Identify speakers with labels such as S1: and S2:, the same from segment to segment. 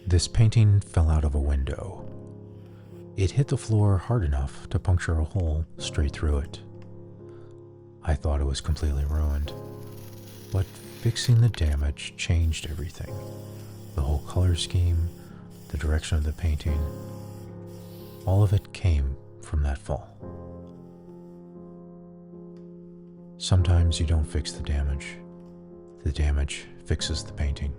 S1: This painting fell out of a window. It hit the floor hard enough to puncture a hole straight through it. I thought it was completely ruined, but fixing the damage changed everything. The whole color scheme, the direction of the painting, all of it came from that fall. Sometimes you don't fix the damage fixes the painting.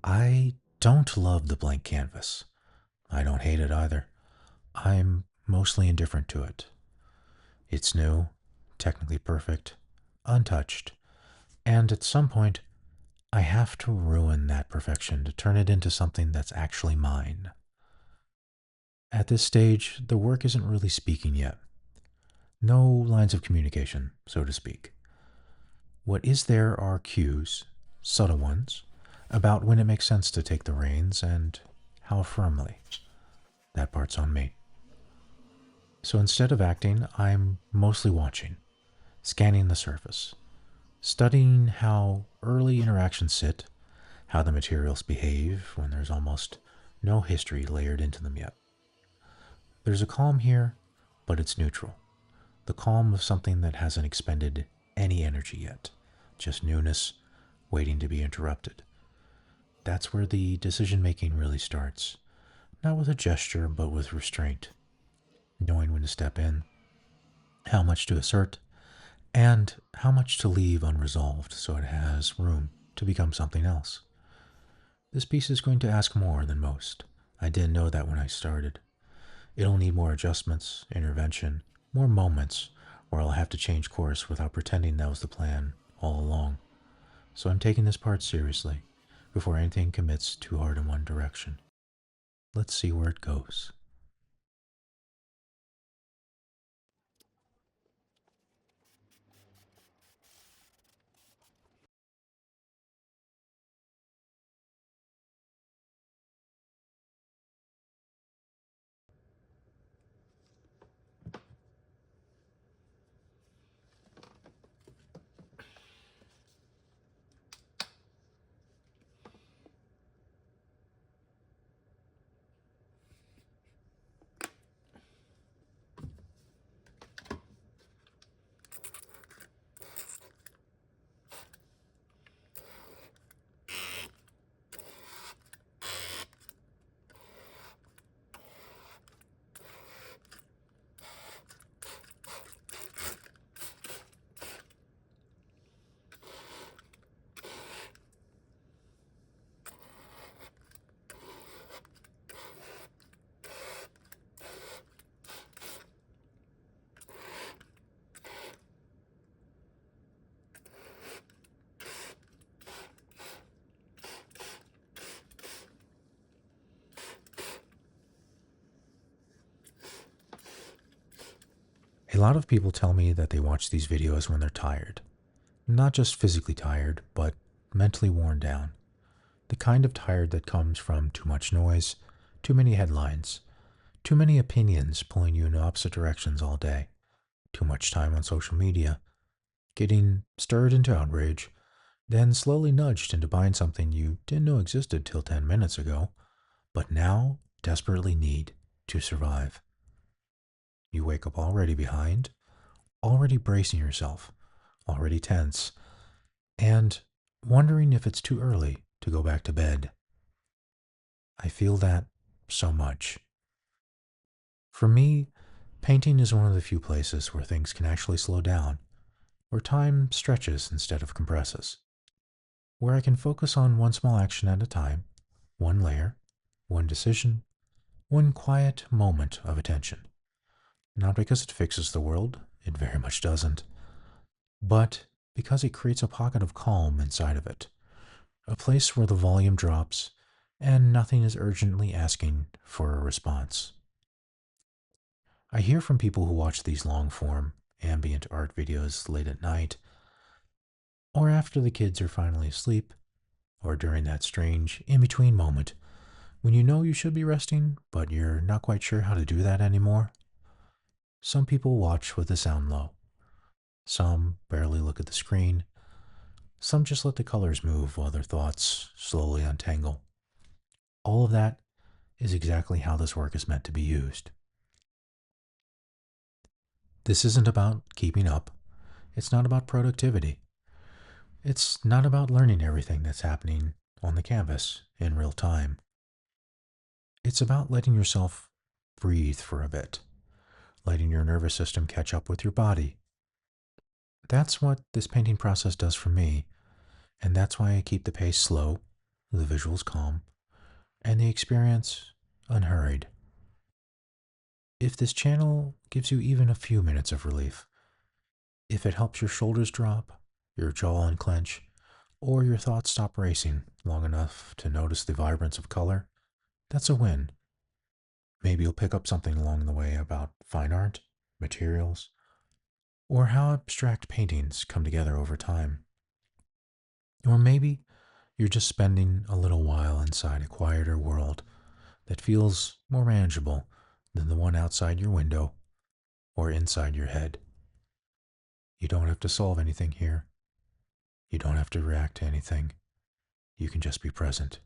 S1: I don't love the blank canvas. I don't hate it either. I'm mostly indifferent to it. It's new, technically perfect, untouched, and at some point, I have to ruin that perfection to turn it into something that's actually mine. At this stage, the work isn't really speaking yet. No lines of communication, so to speak. What is there are cues, subtle ones, about when it makes sense to take the reins and how firmly. That part's on me. So instead of acting, I'm mostly watching, scanning the surface, studying how early interactions sit, how the materials behave when there's almost no history layered into them yet. There's a calm here, but it's neutral. The calm of something that hasn't expended any energy yet, just newness waiting to be interrupted. That's where the decision making really starts. Not with a gesture, but with restraint. Knowing when to step in, how much to assert, and how much to leave unresolved so it has room to become something else. This piece is going to ask more than most. I didn't know that when I started. It'll need more adjustments, intervention, more moments where I'll have to change course without pretending that was the plan all along. So I'm taking this part seriously before anything commits too hard in one direction. Let's see where it goes. A lot of people tell me that they watch these videos when they're tired. Not just physically tired, but mentally worn down. The kind of tired that comes from too much noise, too many headlines, too many opinions pulling you in opposite directions all day, too much time on social media, getting stirred into outrage, then slowly nudged into buying something you didn't know existed till 10 minutes ago, but now desperately need to survive. You wake up already behind, already bracing yourself, already tense, and wondering if it's too early to go back to bed. I feel that so much. For me, painting is one of the few places where things can actually slow down, where time stretches instead of compresses, where I can focus on one small action at a time, one layer, one decision, one quiet moment of attention. Not because it fixes the world, it very much doesn't, but because it creates a pocket of calm inside of it, a place where the volume drops and nothing is urgently asking for a response. I hear from people who watch these long form ambient art videos late at night, or after the kids are finally asleep, or during that strange in between moment when you know you should be resting, but you're not quite sure how to do that anymore. Some people watch with the sound low, some barely look at the screen, some just let the colors move while their thoughts slowly untangle. All of that is exactly how this work is meant to be used. This isn't about keeping up. It's not about productivity. It's not about learning everything that's happening on the canvas in real time. It's about letting yourself breathe for a bit, letting your nervous system catch up with your body. That's what this painting process does for me, and that's why I keep the pace slow, the visuals calm, and the experience unhurried. If this channel gives you even a few minutes of relief, if it helps your shoulders drop, your jaw unclench, or your thoughts stop racing long enough to notice the vibrance of color, that's a win. Maybe you'll pick up something along the way about fine art, materials, or how abstract paintings come together over time. Or maybe you're just spending a little while inside a quieter world that feels more manageable than the one outside your window or inside your head. You don't have to solve anything here. You don't have to react to anything. You can just be present.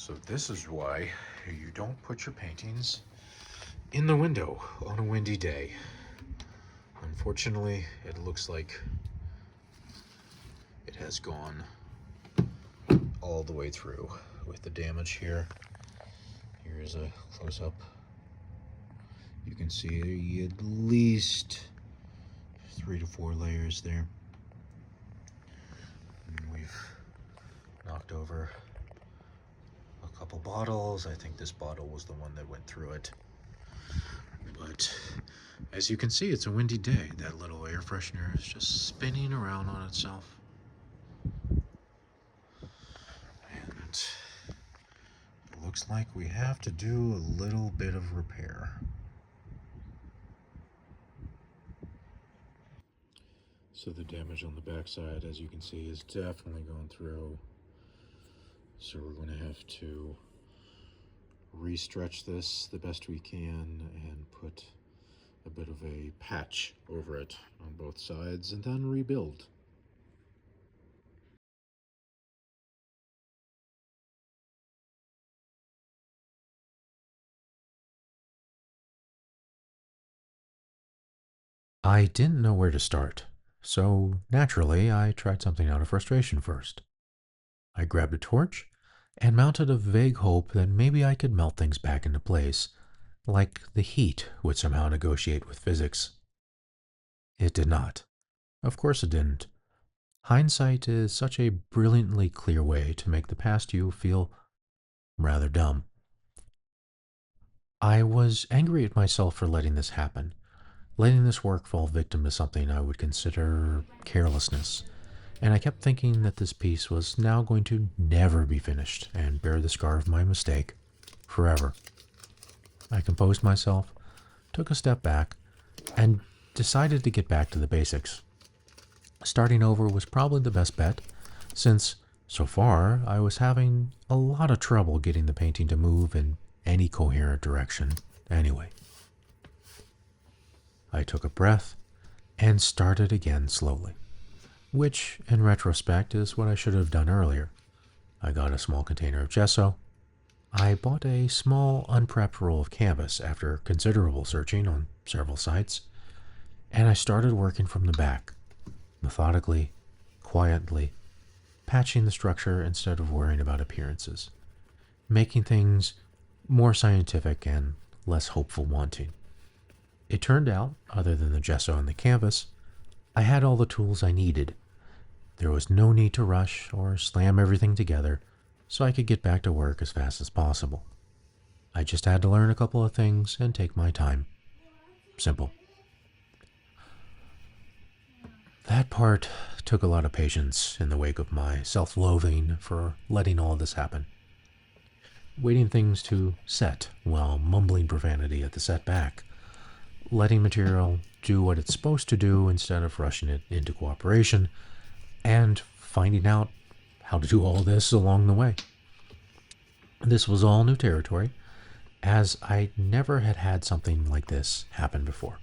S1: So this is why you don't put your paintings in the window on a windy day. Unfortunately, it looks like it has gone all all the way through with the damage here. Here's a close-up. You can see at least 3 to 4 layers there. And we've knocked over a couple bottles. I think this bottle was the one that went through it. But as you can see, it's a windy day. That little air freshener is just spinning around on itself. And it looks like we have to do a little bit of repair. So the damage on the backside, as you can see, is definitely going through. So we're going to have to re-stretch this the best we can and put a bit of a patch over it on both sides and then rebuild. I didn't know where to start, so naturally I tried something out of frustration first. I grabbed a torch and mounted a vague hope that maybe I could melt things back into place, like the heat would somehow negotiate with physics. It did not. Of course it didn't. Hindsight is such a brilliantly clear way to make the past you feel rather dumb. I was angry at myself for letting this happen, letting this work fall victim to something I would consider carelessness, and I kept thinking that this piece was now going to never be finished and bear the scar of my mistake forever. I composed myself, took a step back, and decided to get back to the basics. Starting over was probably the best bet, since, so far, I was having a lot of trouble getting the painting to move in any coherent direction anyway. I took a breath and started again slowly, which, in retrospect, is what I should have done earlier. I got a small container of gesso. I bought a small, unprepped roll of canvas after considerable searching on several sites, and I started working from the back, methodically, quietly, patching the structure instead of worrying about appearances, making things more scientific and less hopeful wanting. It turned out, other than the gesso and the canvas, I had all the tools I needed. There was no need to rush or slam everything together, so I could get back to work as fast as possible. I just had to learn a couple of things and take my time. Simple. That part took a lot of patience in the wake of my self-loathing for letting all this happen. Waiting things to set while mumbling profanity at the setback. Letting material do what it's supposed to do instead of rushing it into cooperation, and finding out how to do all this along the way. This was all new territory, as I never had had something like this happen before.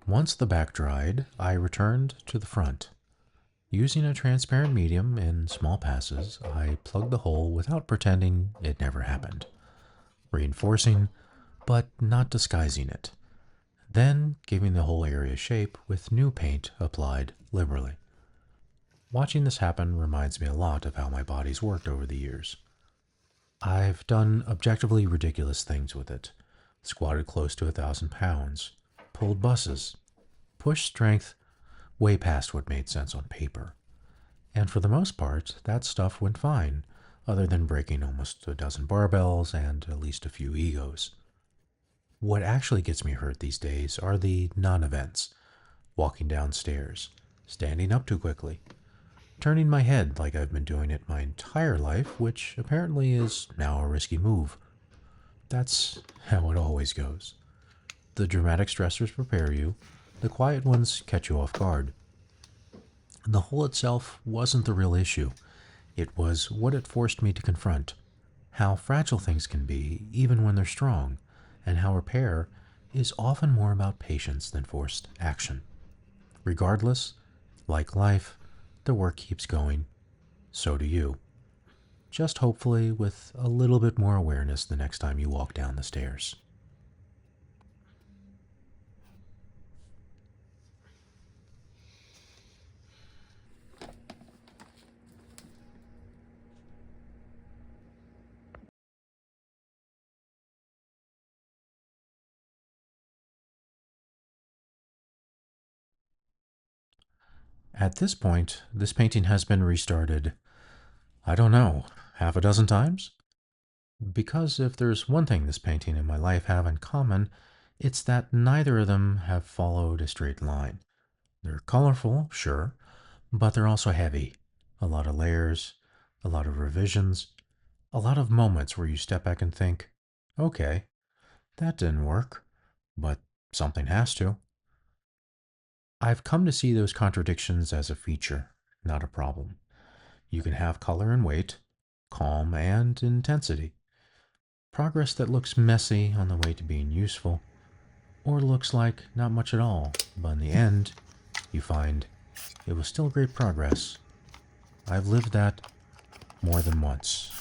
S1: Once the back dried, I returned to the front. Using a transparent medium in small passes, I plugged the hole without pretending it never happened, reinforcing but not disguising it, then giving the whole area shape with new paint applied liberally. Watching this happen reminds me a lot of how my body's worked over the years. I've done objectively ridiculous things with it. Squatted close to 1,000 pounds, pulled buses, pushed strength way past what made sense on paper. And for the most part, that stuff went fine, other than breaking almost a dozen barbells and at least a few egos. What actually gets me hurt these days are the non events: walking downstairs, standing up too quickly, turning my head like I've been doing it my entire life, which apparently is now a risky move. That's how it always goes. The dramatic stressors prepare you, the quiet ones catch you off guard. The hole itself wasn't the real issue. It was what it forced me to confront: how fragile things can be, even when they're strong, and how repair is often more about patience than forced action. Regardless, like life, the work keeps going. So do you. Just hopefully with a little bit more awareness the next time you walk down the stairs. At this point, this painting has been restarted, I don't know, half a dozen times? Because if there's one thing this painting and my life have in common, it's that neither of them have followed a straight line. They're colorful, sure, but they're also heavy. A lot of layers, a lot of revisions, a lot of moments where you step back and think, okay, that didn't work, but something has to. I've come to see those contradictions as a feature, not a problem. You can have color and weight, calm and intensity, progress that looks messy on the way to being useful, or looks like not much at all, but in the end, you find it was still great progress. I've lived that more than once.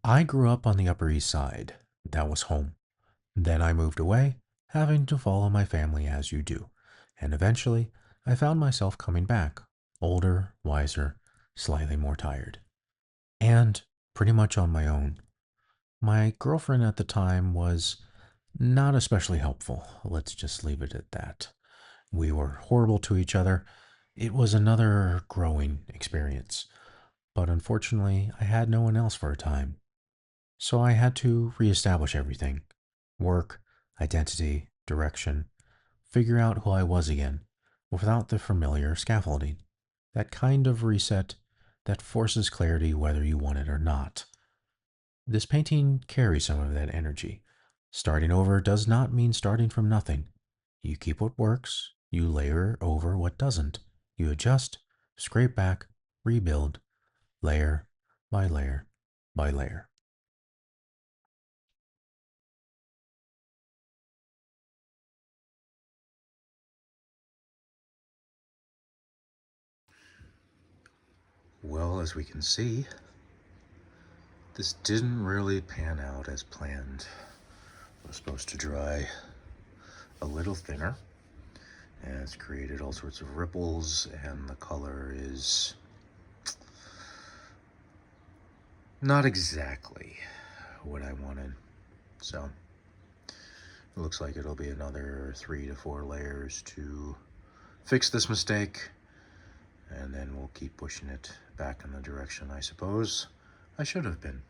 S1: I grew up on the Upper East Side. That was home. Then I moved away, having to follow my family as you do. And eventually, I found myself coming back, older, wiser, slightly more tired. And pretty much on my own. My girlfriend at the time was not especially helpful. Let's just leave it at that. We were horrible to each other. It was another growing experience. But unfortunately, I had no one else for a time. So I had to reestablish everything: work, identity, direction, figure out who I was again, without the familiar scaffolding. That kind of reset that forces clarity whether you want it or not. This painting carries some of that energy. Starting over does not mean starting from nothing. You keep what works, you layer over what doesn't. You adjust, scrape back, rebuild, layer by layer by layer. Well, as we can see, this didn't really pan out as planned. It was supposed to dry a little thinner, and it's created all sorts of ripples, and the color is not exactly what I wanted. So it looks like it'll be another 3 to 4 layers to fix this mistake, and then we'll keep pushing it back in the direction I suppose I should have been.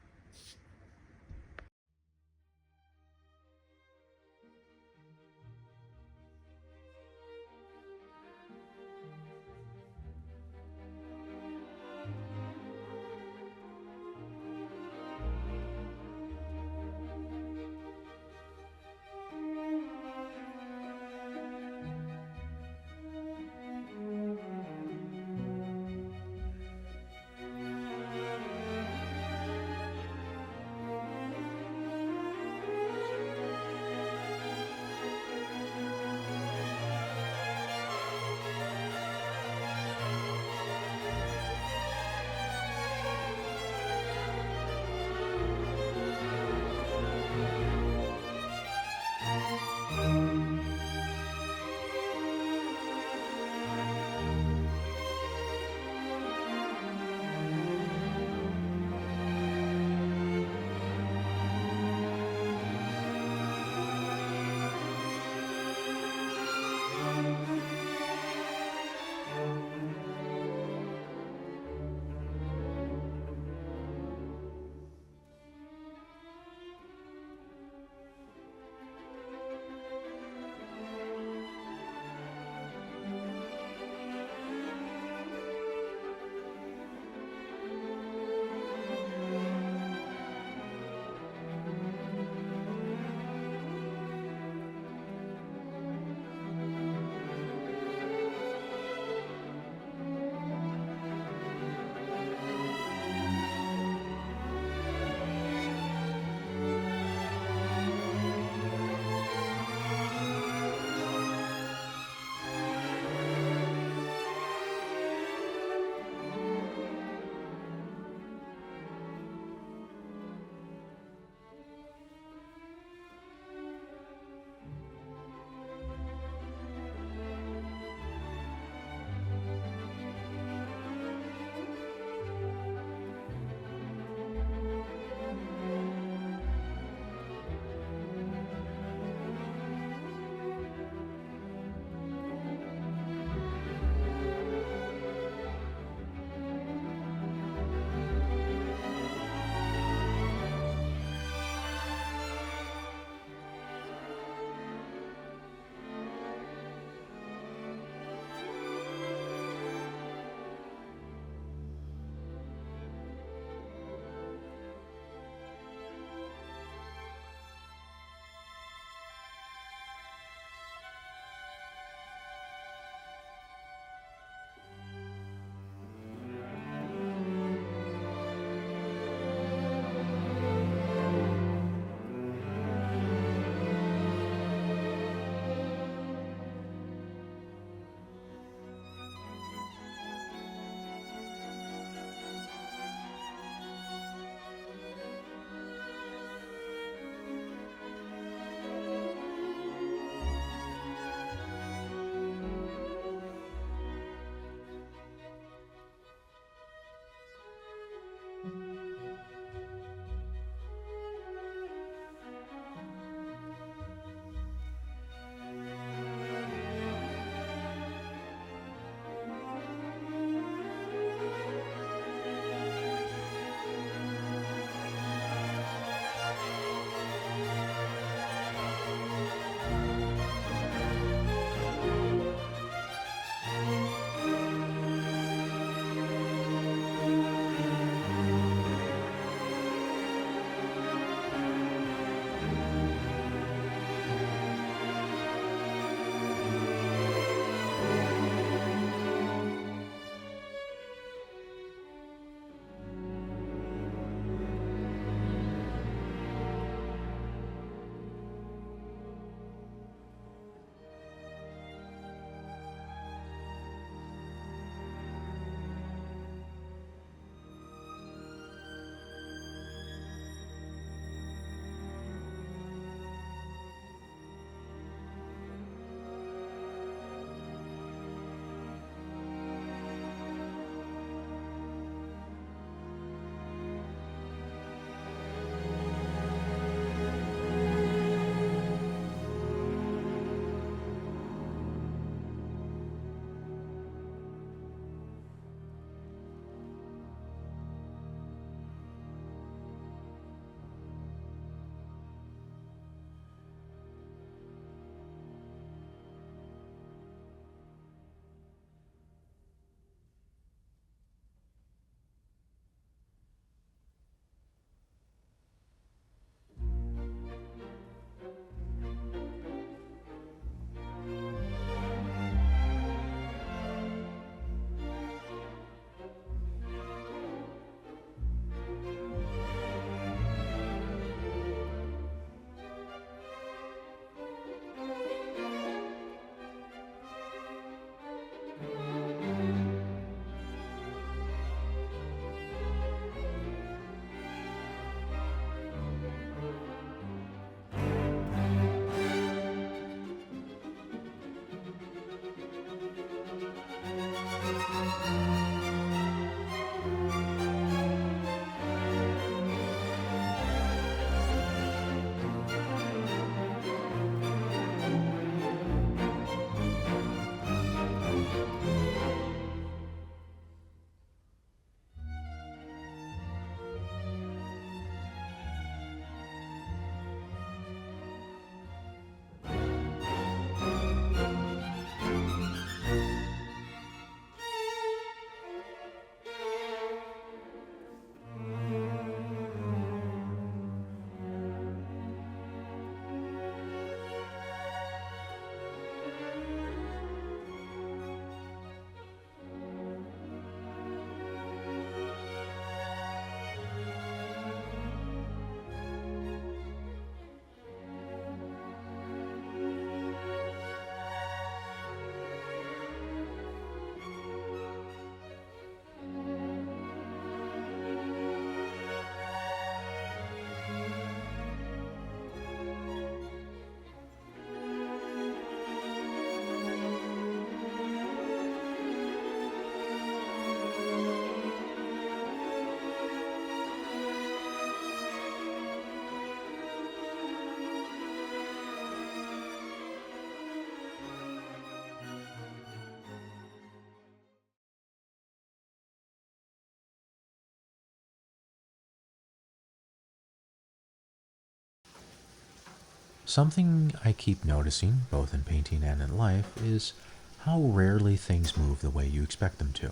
S1: Something I keep noticing, both in painting and in life, is how rarely things move the way you expect them to.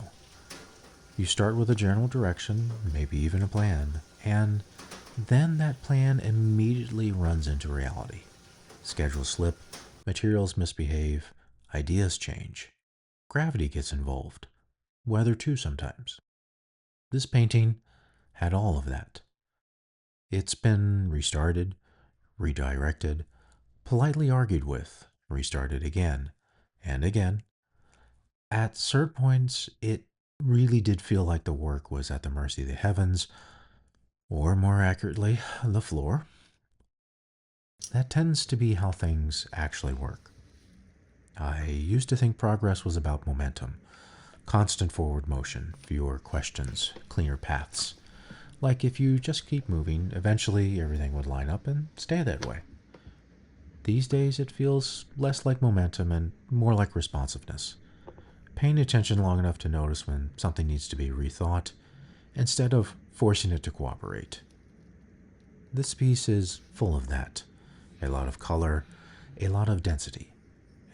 S1: You start with a general direction, maybe even a plan, and then that plan immediately runs into reality. Schedules slip, materials misbehave, ideas change. Gravity gets involved, weather too sometimes. This painting had all of that. It's been restarted, redirected, politely argued with, restarted again and again. At certain points, it really did feel like the work was at the mercy of the heavens, or more accurately, the floor. That tends to be how things actually work. I used to think progress was about momentum, constant forward motion, fewer questions, cleaner paths. Like if you just keep moving, eventually everything would line up and stay that way. These days, it feels less like momentum and more like responsiveness. Paying attention long enough to notice when something needs to be rethought instead of forcing it to cooperate. This piece is full of that. A lot of color, a lot of density,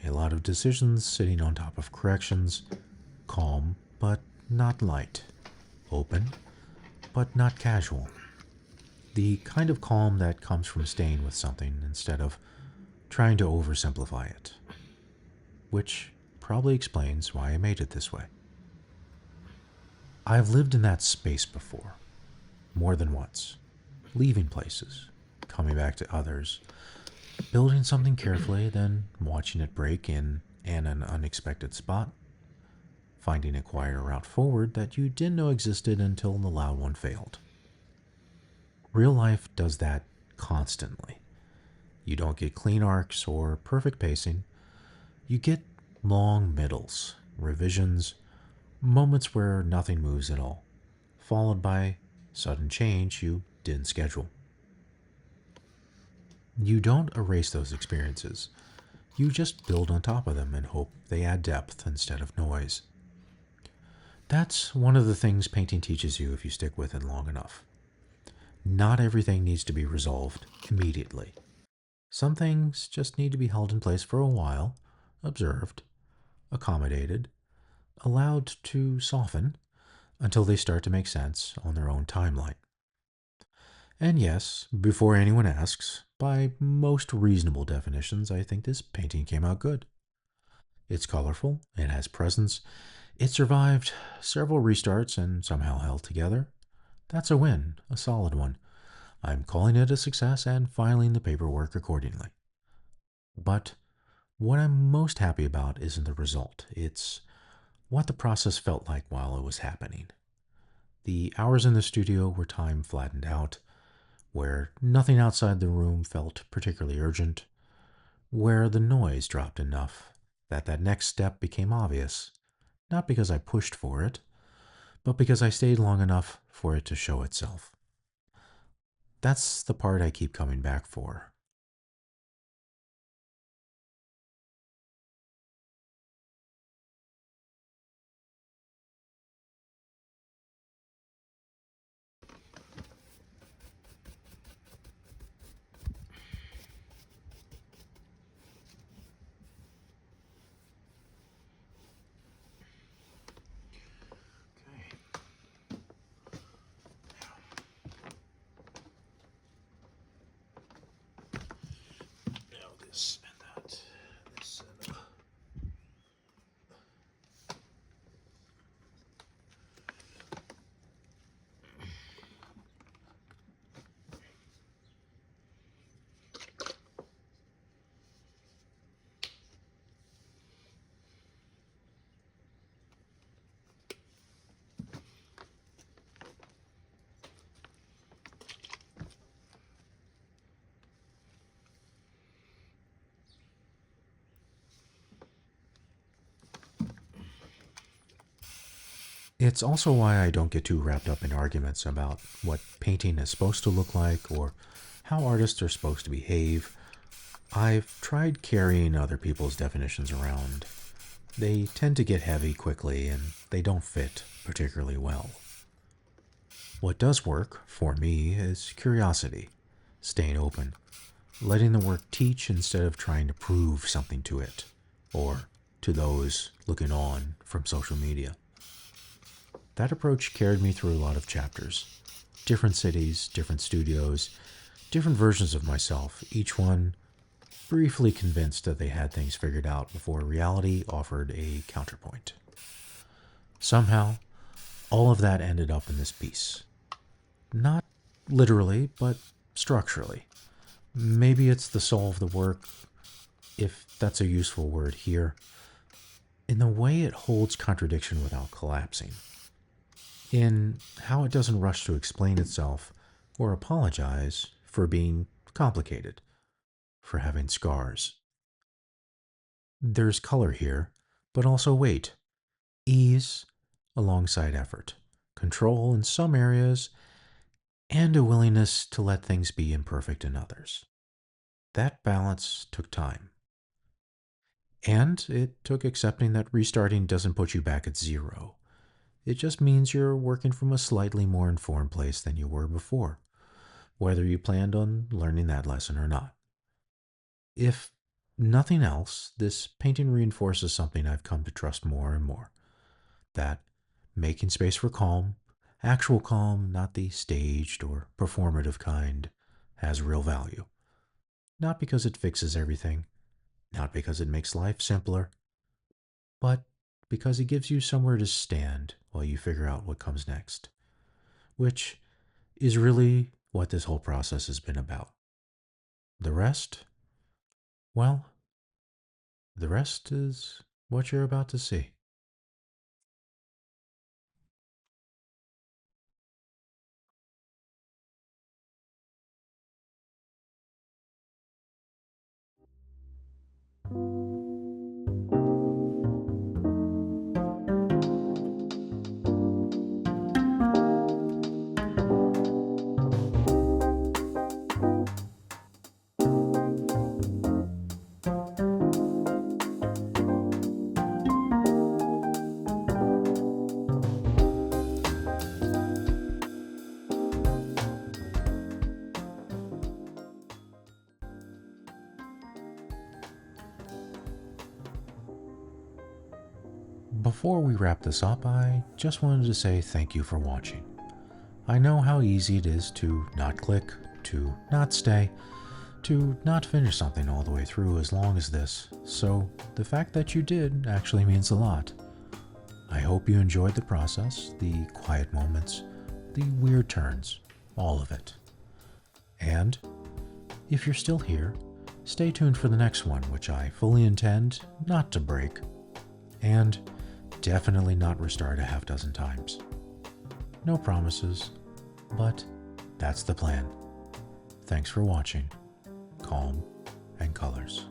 S1: a lot of decisions sitting on top of corrections, calm but not light, open but not casual. The kind of calm that comes from staying with something instead of trying to oversimplify it. Which probably explains why I made it this way. I've lived in that space before, more than once, leaving places, coming back to others, building something carefully, then watching it break in an unexpected spot, finding a quieter route forward that you didn't know existed until the loud one failed. Real life does that constantly. You don't get clean arcs or perfect pacing. You get long middles, revisions, moments where nothing moves at all, followed by sudden change you didn't schedule. You don't erase those experiences. You just build on top of them and hope they add depth instead of noise. That's one of the things painting teaches you if you stick with it long enough. Not everything needs to be resolved immediately. Some things just need to be held in place for a while, observed, accommodated, allowed to soften until they start to make sense on their own timeline. And yes, before anyone asks, by most reasonable definitions, I think this painting came out good. It's colorful, it has presence, it survived several restarts and somehow held together. That's a win, a solid one. I'm calling it a success and filing the paperwork accordingly. But what I'm most happy about isn't the result, it's what the process felt like while it was happening. The hours in the studio were time flattened out, where nothing outside the room felt particularly urgent, where the noise dropped enough that next step became obvious, not because I pushed for it, but because I stayed long enough for it to show itself. That's the part I keep coming back for. Okay. Now this and that. This and It's also why I don't get too wrapped up in arguments about what painting is supposed to look like or how artists are supposed to behave. I've tried carrying other people's definitions around. They tend to get heavy quickly and they don't fit particularly well. What does work, for me, is curiosity, staying open, letting the work teach instead of trying to prove something to it, or to those looking on from social media. That approach carried me through a lot of chapters. Different cities, different studios, different versions of myself, each one briefly convinced that they had things figured out before reality offered a counterpoint. Somehow, all of that ended up in this piece. Not literally, but structurally. Maybe it's the soul of the work, if that's a useful word here, in the way it holds contradiction without collapsing, in how it doesn't rush to explain itself or apologize for being complicated, for having scars. There's color here, but also weight, ease alongside effort, control in some areas, and a willingness to let things be imperfect in others. That balance took time. And it took accepting that restarting doesn't put you back at zero. It just means you're working from a slightly more informed place than you were before, whether you planned on learning that lesson or not. If nothing else, this painting reinforces something I've come to trust more and more, that making space for calm, actual calm, not the staged or performative kind, has real value. Not because it fixes everything, not because it makes life simpler, but because it gives you somewhere to stand while you figure out what comes next, which is really what this whole process has been about. The rest, well, the rest is what you're about to see. Before we wrap this up, I just wanted to say thank you for watching. I know how easy it is to not click, to not stay, to not finish something all the way through as long as this, so the fact that you did actually means a lot. I hope you enjoyed the process, the quiet moments, the weird turns, all of it. And if you're still here, stay tuned for the next one, which I fully intend not to break, and definitely not restart a half dozen times. No promises, but that's the plan. Thanks for watching. Calm and Colors.